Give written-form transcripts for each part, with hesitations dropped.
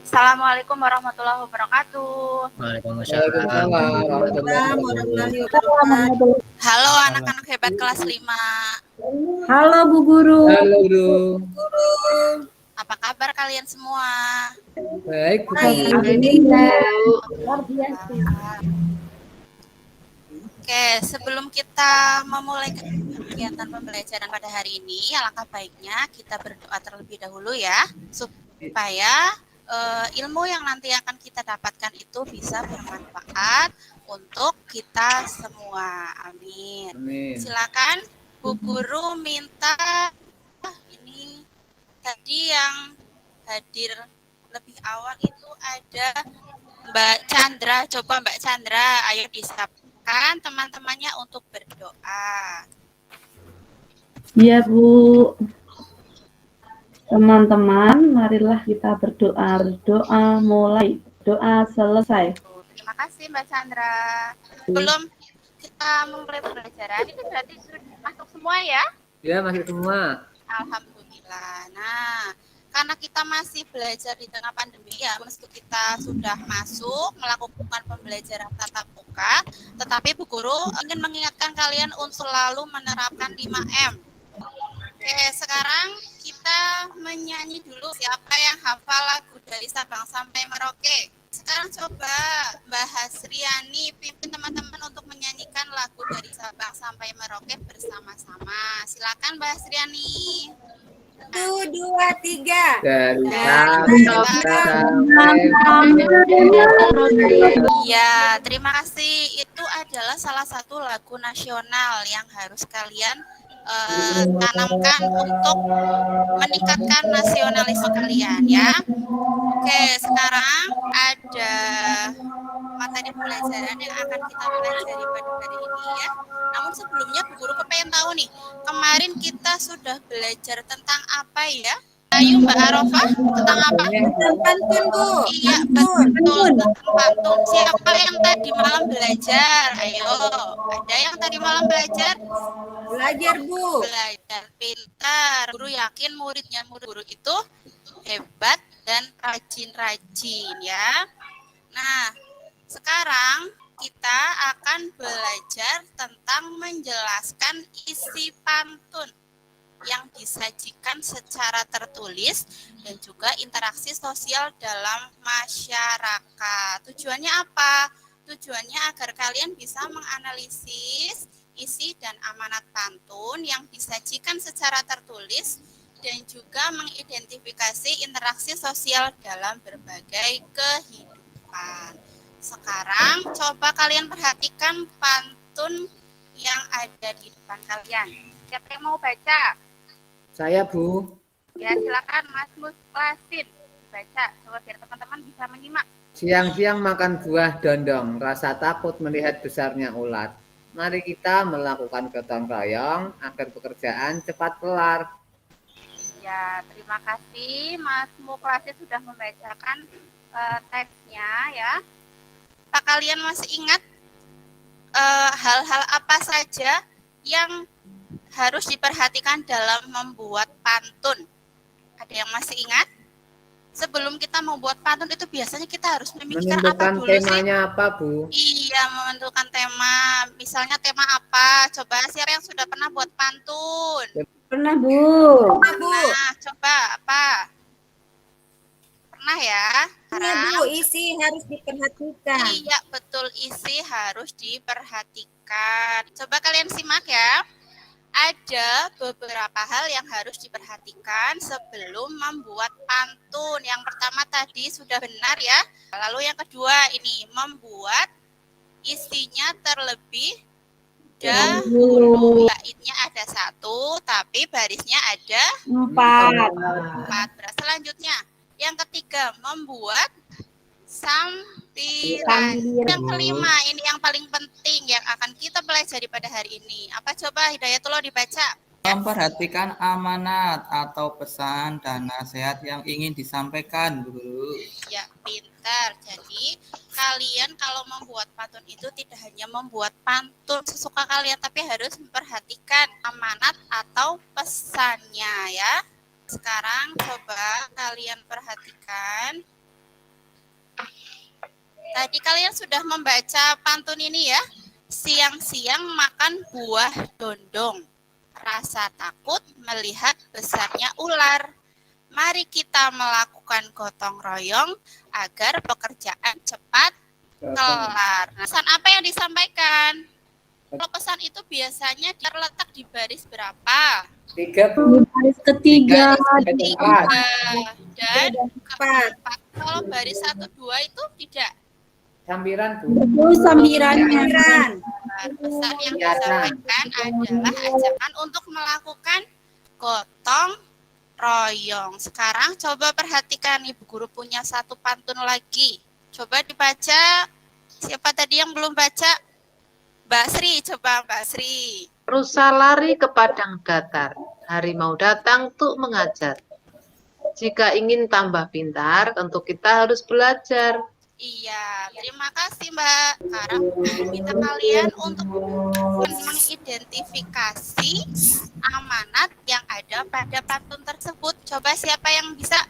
Assalamualaikum warahmatullahi wabarakatuh. Waalaikumsalam warahmatullahi wabarakatuh. Halo anak-anak hebat kelas 5. Halo Bu Guru. Halo Guru. Apa kabar kalian semua? Baik, Bu. Luar biasa. Oke, sebelum kita memulai kegiatan pembelajaran pada hari ini, alangkah baiknya kita berdoa terlebih dahulu ya, supaya ilmu yang nanti akan kita dapatkan itu bisa bermanfaat untuk kita semua. Amin. Amin. Silakan Bu Guru minta ini tadi yang hadir lebih awal itu ada Mbak Chandra. Coba Mbak Chandra, ayo disapkan teman-temannya untuk berdoa. Iya Bu. Teman-teman, marilah kita berdoa. Berdoa mulai, doa selesai. Terima kasih Mbak Chandra. Sebelum kita memulai pembelajaran, itu berarti sudah masuk semua ya? Ya, masih semua. Alhamdulillah. Nah, karena kita masih belajar di tengah pandemi ya, meski kita sudah masuk melakukan pembelajaran tatap muka, tetapi Bu Guru ingin mengingatkan kalian untuk selalu menerapkan 5M. Oke, sekarang kita menyanyi dulu. Siapa yang hafal lagu dari Sabang sampai Merauke? Sekarang coba Mbak Hasriani pimpin teman-teman untuk menyanyikan lagu dari Sabang sampai Merauke bersama-sama. Silakan Mbak Hasriani. 1, 2, 3. Dari Iya, terima kasih. Itu adalah salah satu lagu nasional yang harus kalian tanamkan untuk meningkatkan nasionalisme kalian ya. Oke, sekarang ada materi pelajaran yang akan kita pelajari pada hari ini ya. Namun sebelumnya Bu Guru kepengen tahu nih, kemarin kita sudah belajar tentang apa ya? Ayo Mbak Arofah, tentang apa? Pantun Bu. Iya betul, tentang pantun. Siapa yang tadi malam belajar? Ayo, ada yang tadi malam belajar? Belajar Bu. Belajar pintar. Guru yakin muridnya guru itu hebat dan rajin-rajin ya. Nah, sekarang kita akan belajar tentang menjelaskan isi pantun yang disajikan secara tertulis dan juga interaksi sosial dalam masyarakat. Tujuannya apa? Tujuannya agar kalian bisa menganalisis isi dan amanat pantun yang disajikan secara tertulis dan juga mengidentifikasi interaksi sosial dalam berbagai kehidupan. Sekarang coba kalian perhatikan pantun yang ada di depan kalian. Siapa yang mau baca? Saya, Bu. Ya, silakan Mas Muklasin baca. Coba biar teman-teman bisa menyimak. Siang-siang makan buah dondong, rasa takut melihat besarnya ulat. Mari kita melakukan gotong royong agar pekerjaan cepat kelar. Ya, terima kasih Mas Muklasin sudah membacakan teksnya ya. Apa kalian masih ingat hal-hal apa saja yang harus diperhatikan dalam membuat pantun? Ada yang masih ingat? Sebelum kita membuat pantun itu biasanya kita harus memikirkan apa dulu sih? Temanya apa, Bu? Iya, menentukan tema. Misalnya tema apa? Coba siapa yang sudah pernah buat pantun? Pernah Bu. Nah, coba apa? Pernah ya? Iya Bu, isi harus diperhatikan. Iya, betul, isi harus diperhatikan. Coba kalian simak ya. Ada beberapa hal yang harus diperhatikan sebelum membuat pantun. Yang pertama tadi sudah benar ya. Lalu yang kedua ini membuat isinya terlebih dahulu. Baitnya ada 1, tapi barisnya ada 4. Selanjutnya, yang ketiga membuat sampiran. Yang kelima, ini yang paling penting yang akan kita pelajari pada hari ini. Apa coba Hidayatullah dibaca? Memperhatikan amanat atau pesan dan nasihat yang ingin disampaikan, Bu Guru. Ya, pintar. Jadi, kalian kalau membuat pantun itu tidak hanya membuat pantun sesuka kalian, tapi harus memperhatikan amanat atau pesannya ya. Sekarang coba kalian perhatikan Tadi kalian sudah membaca pantun ini ya. Siang-siang makan buah dondong. Rasa takut melihat besarnya ular. Mari kita melakukan gotong royong agar pekerjaan cepat kelar. Nah, pesan apa yang disampaikan? Kalau pesan itu biasanya terletak di baris berapa? 3 Bu. Baris ketiga. Tiga dan Empat. keempat. Kalau baris 1, 2 itu tidak. Sambiran Bu. Itu sambirannya. Sambiran. Pesan yang Iya, disampaikan adalah ajakan untuk melakukan gotong royong. Sekarang coba perhatikan, Ibu Guru punya satu pantun lagi. Coba dibaca. Siapa tadi yang belum baca? Mbak Sri, coba Mbak Sri. Rusa lari ke padang datar, harimau datang untuk mengajar. Jika ingin tambah pintar, tentu kita harus belajar. Iya, terima kasih Mbak. Sekarang minta kalian untuk mengidentifikasi amanat yang ada pada pantun tersebut. Coba siapa yang bisa?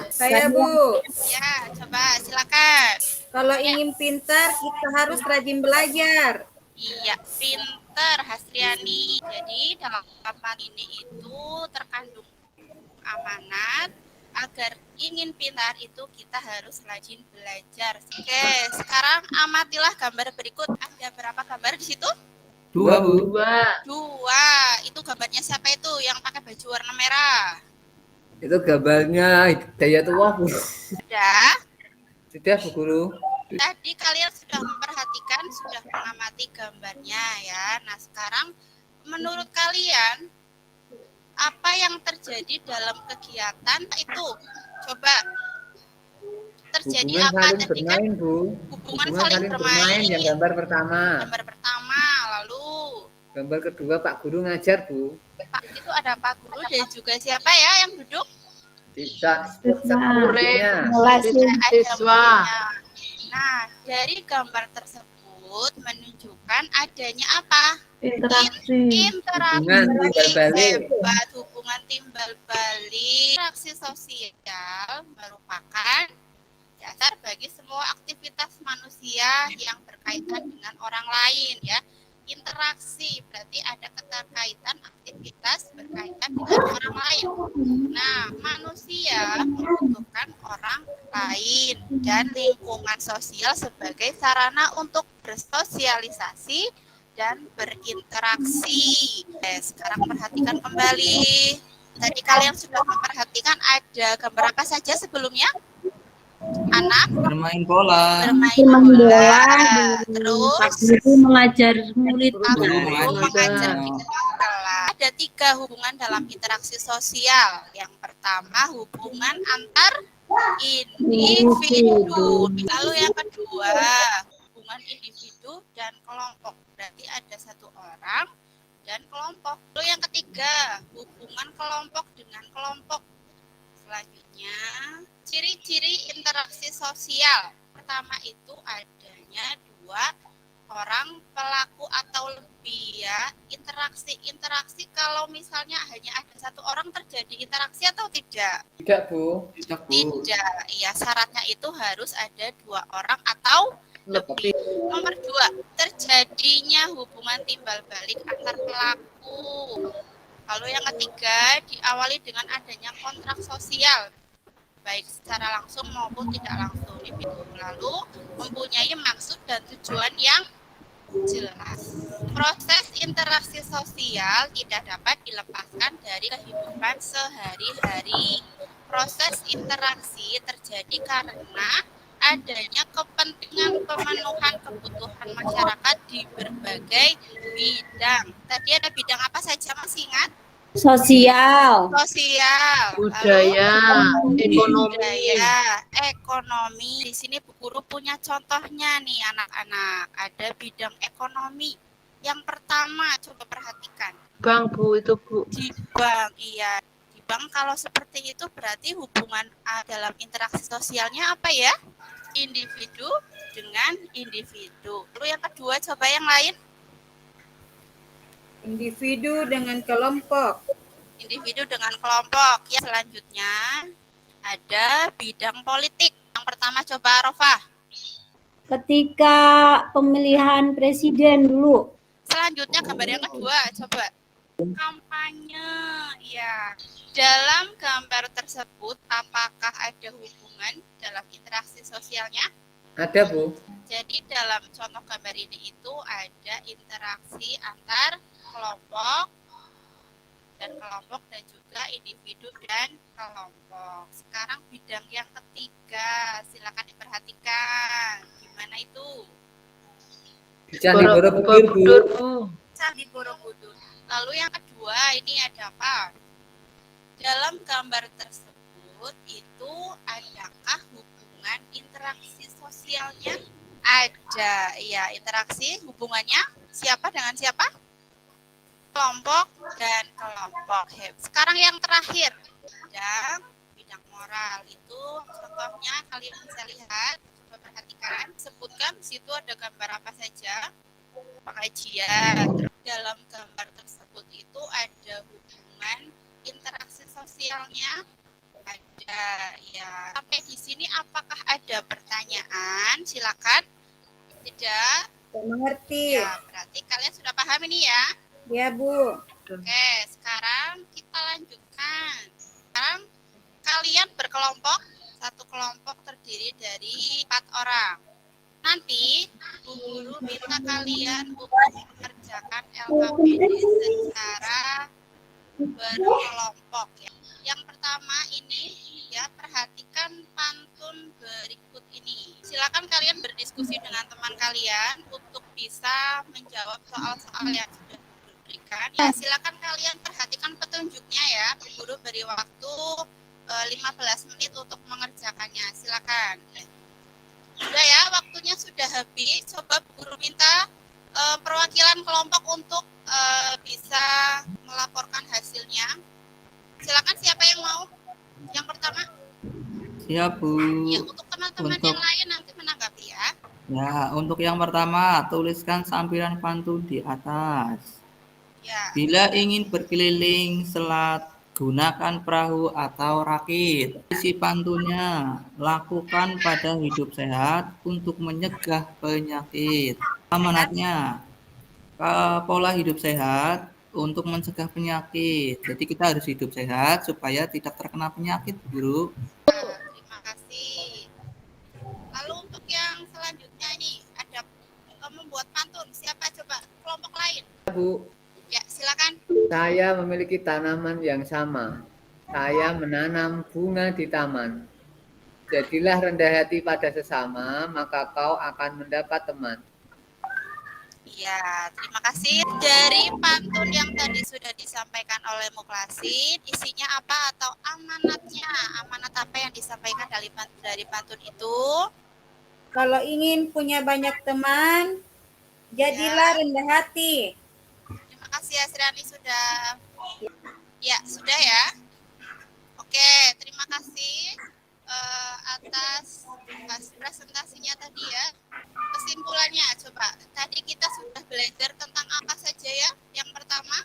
Saya Bu. Ya, coba silakan. Kalau ingin pintar, kita harus rajin belajar. Iya, pinter Hasriani. Jadi dalam papan ini itu terkandung amanat agar ingin pintar itu kita harus rajin belajar. Oke, sekarang amatilah gambar berikut. Ada berapa gambar di situ? 2 Bu. 2. Itu gambarnya siapa itu yang pakai baju warna merah? Itu gambarnya Hidayatullah Bu. Ada. Sudah Bu Guru. Tadi kalian sudah memperhatikan, sudah mengamati gambarnya ya. Nah, sekarang menurut kalian apa yang terjadi dalam kegiatan itu? Coba terjadi Hubungan apa saling tadi kan? bermain Bu. Hubungan saling bermain. yang gambar pertama. Gambar pertama, lalu Gambar kedua Pak Guru ngajar Bu. Pak itu ada Pak Guru dan juga siapa ya yang duduk? Bisa Murid, Ada siswa. muridnya. Nah, dari gambar tersebut menunjukkan adanya apa? Interaksi. Interaksi. Hubungan timbal balik. Hebat, hubungan timbal balik. Interaksi sosial merupakan dasar bagi semua aktivitas manusia yang berkaitan dengan orang lain ya. Interaksi berarti ada keterkaitan aktivitas berkaitan dengan orang lain. Nah, manusia membutuhkan orang lain dan lingkungan sosial sebagai sarana untuk bersosialisasi dan berinteraksi. Sekarang perhatikan kembali. Tadi kalian sudah memperhatikan ada gambar apa saja sebelumnya? Anak Bermain bola. bermain bola. Terus Guru mengajar murid. guru mengajar. mengajar di kelas. Ada 3 hubungan dalam interaksi sosial. Yang pertama hubungan antar individu. Lalu yang kedua hubungan individu dan kelompok. Berarti ada 1 orang dan kelompok. Lalu yang ketiga hubungan kelompok dengan kelompok. Selanjutnya ciri-ciri interaksi sosial. Pertama itu adanya 2 orang pelaku atau lebih ya. Interaksi kalau misalnya hanya ada 1 orang terjadi interaksi atau tidak? Tidak Bu. Tidak Bu. Tidak. Iya, syaratnya itu harus ada 2 orang atau lebih. Nomor 2, terjadinya hubungan timbal balik antar pelaku. Lalu yang ketiga diawali dengan adanya kontrak sosial, baik secara langsung maupun tidak langsung. Lalu mempunyai maksud dan tujuan yang jelas. Proses interaksi sosial tidak dapat dilepaskan dari kehidupan sehari-hari. Proses interaksi terjadi karena adanya kepentingan pemenuhan kebutuhan masyarakat di berbagai bidang. Tadi ada bidang apa saja masih ingat? Sosial. Sosial, Budaya, lalu ekonomi. budaya, ekonomi. Di sini Bu Guru punya contohnya nih anak-anak. Ada bidang ekonomi. Yang pertama coba perhatikan. Bank Bu itu Bu. Di bank, iya. Di bank kalau seperti itu berarti hubungan dalam interaksi sosialnya apa ya? Individu dengan individu. Lalu yang kedua coba yang lain. Individu dengan kelompok. Individu dengan kelompok. Ya, selanjutnya ada bidang politik. Yang pertama coba Arofah. ketika pemilihan presiden dulu. Selanjutnya gambar yang kedua, coba. Kampanye, ya. Dalam gambar tersebut, apakah ada hubungan dalam interaksi sosialnya? Ada, Bu. Jadi dalam contoh gambar ini itu ada interaksi antar kelompok dan juga individu dan kelompok. Sekarang bidang yang ketiga, silakan diperhatikan. Gimana itu? Candi Borobudur, Bu. Candi Borobudur. Lalu yang kedua, ini ada apa? Dalam gambar tersebut itu adakah hubungan interaksi sosialnya? Ada, ya, interaksi hubungannya siapa dengan siapa? Kelompok dan kelompok. Sekarang yang terakhir, bidang moral itu contohnya kalian bisa lihat, coba perhatikan, sebutkan di situ ada gambar apa saja. Pengajian. Dalam gambar tersebut itu ada hubungan interaksi sosialnya. Ada, ya. Sampai di sini apakah ada pertanyaan? Silakan. Tidak. Saya mengerti. Ya, berarti kalian sudah paham ini ya? Ya, Bu. Oke, sekarang kita lanjutkan. Sekarang kalian berkelompok, satu kelompok terdiri dari 4 orang. Nanti Bu Guru minta kalian untuk mengerjakan LKPD secara berkelompok ya. Yang pertama ini ya, perhatikan pantun berikut ini. Silakan kalian berdiskusi dengan teman kalian untuk bisa menjawab soal-soal yang sudah diberikan. Ya, silakan kalian perhatikan petunjuknya ya. Bu Guru beri waktu 15 menit untuk mengerjakannya. Silakan. Sudah ya, waktunya sudah habis. Coba Bu Guru minta perwakilan kelompok untuk bisa melaporkan hasilnya. Silakan, siapa yang mau? Yang pertama. Siap, Bu. Ya, untuk teman-teman yang lain nanti menanggapi ya. Ya, untuk yang pertama, tuliskan sampiran pantun di atas. Ya. Bila ingin berkeliling selat, gunakan perahu atau rakit. Isi pantunnya, lakukan pada hidup sehat untuk mencegah penyakit. Amanatnya, pola hidup sehat untuk mencegah penyakit. Jadi kita harus hidup sehat supaya tidak terkena penyakit, Bu. Terima kasih. Lalu untuk yang selanjutnya ini ada membuat pantun. Siapa coba? Kelompok lain. Bu. Ya, silakan. Saya memiliki tanaman yang sama. Saya menanam bunga di taman. Jadilah rendah hati pada sesama, maka kau akan mendapat teman. Ya, terima kasih. Dari pantun yang tadi sudah disampaikan oleh Muklasin, isinya apa atau amanatnya? Amanat apa yang disampaikan dari pantun itu? Kalau ingin punya banyak teman, jadilah rendah hati. Terima kasih Asriani sudah. Ya, sudah ya. Oke, terima kasih atas presentasinya tadi ya. Kesimpulannya coba. Tadi kita sudah belajar tentang apa saja ya? Yang pertama?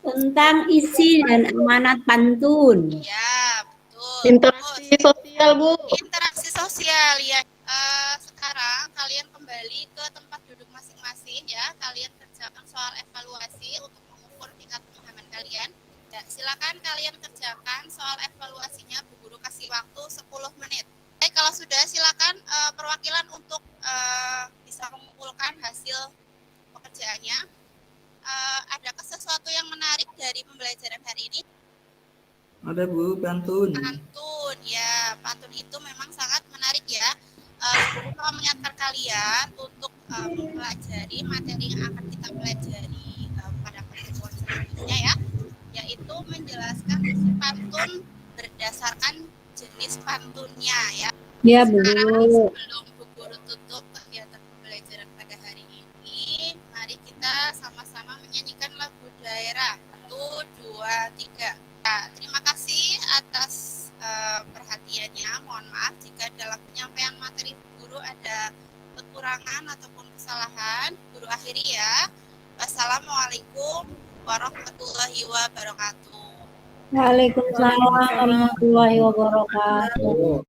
Tentang isi dan amanat pantun. Ya, betul. Interaksi sosial, Bu. Interaksi sosial ya. Sekarang kalian kembali ke tempat duduk masing-masing ya. Kalian kerjakan soal evaluasi untuk mengukur tingkat pemahaman kalian. Ya, silakan kalian kerjakan soal evaluasinya. Bu Guru kasih waktu 10 menit. Oke, kalau sudah silakan perwakilan untuk bisa mengumpulkan hasil pekerjaannya. Adakah sesuatu yang menarik dari pembelajaran hari ini? Ada, Bu, pantun. Pantun, ya. Pantun itu memang sangat menarik ya. Saya mengingatkan kalian untuk mempelajari materi yang akan kita pelajari pada pertemuan selanjutnya ya, yaitu menjelaskan isi pantun berdasarkan jenis pantunnya ya. Ya, Bu. Sekarang sebelum Bu Guru tutup kegiatan pembelajaran pada hari ini, mari kita sama-sama menyanyikan lagu daerah. 1, 2, 3. Nah, terima kasih atas perhatiannya. Mohon maaf jika dalam penyampaian materi guru ada kekurangan ataupun kesalahan. Guru akhiri ya. Wassalamualaikum warahmatullahi wabarakatuh. Waalaikumsalam warahmatullahi wabarakatuh.